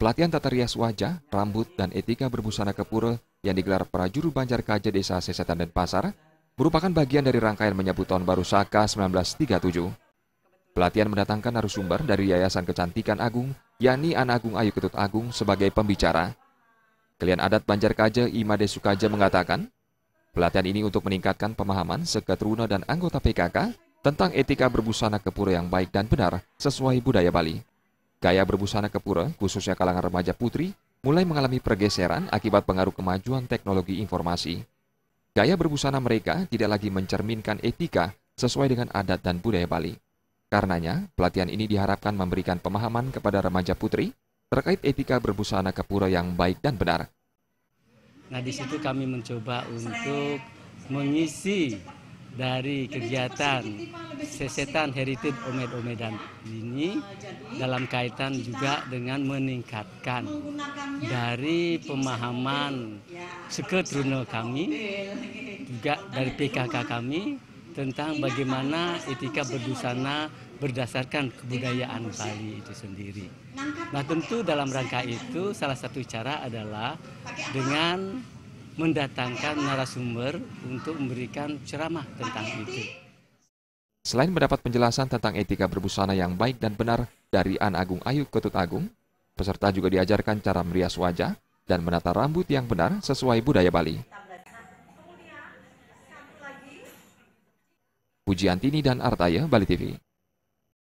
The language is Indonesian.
Pelatihan tata rias wajah, rambut, dan etika berbusana kepura yang digelar para juru banjar kaja Desa Sesetan dan Pasar merupakan bagian dari rangkaian menyambut Tahun Baru Saka 1937. Pelatihan mendatangkan narasumber dari Yayasan Kecantikan Agung, yakni An Agung Ayu Ketut Agung sebagai pembicara. Kalian Adat Banjar Kaja Imade Sukaja mengatakan, pelatihan ini untuk meningkatkan pemahaman seketeruna dan anggota PKK tentang etika berbusana kepura yang baik dan benar sesuai budaya Bali. Gaya berbusana kepura, khususnya kalangan remaja putri, mulai mengalami pergeseran akibat pengaruh kemajuan teknologi informasi. Gaya berbusana mereka tidak lagi mencerminkan etika sesuai dengan adat dan budaya Bali. Karenanya, pelatihan ini diharapkan memberikan pemahaman kepada remaja putri terkait etika berbusana kepura yang baik dan benar. Nah, di situ kami mencoba untuk mengisi dari kegiatan Sesetan Heritage Omed-Omedan ini dalam kaitan juga dengan meningkatkan dari pemahaman seketeruna kami, juga dari PKK kami tentang bagaimana etika berbusana berdasarkan kebudayaan Bali itu sendiri. Nah, tentu dalam rangka itu salah satu cara adalah dengan mendatangkan narasumber untuk memberikan ceramah tentang itu. Selain mendapat penjelasan tentang etika berbusana yang baik dan benar dari An Agung Ayu Ketut Agung, peserta juga diajarkan cara merias wajah dan menata rambut yang benar sesuai budaya Bali. Pujiantini dan Artaya, Bali TV.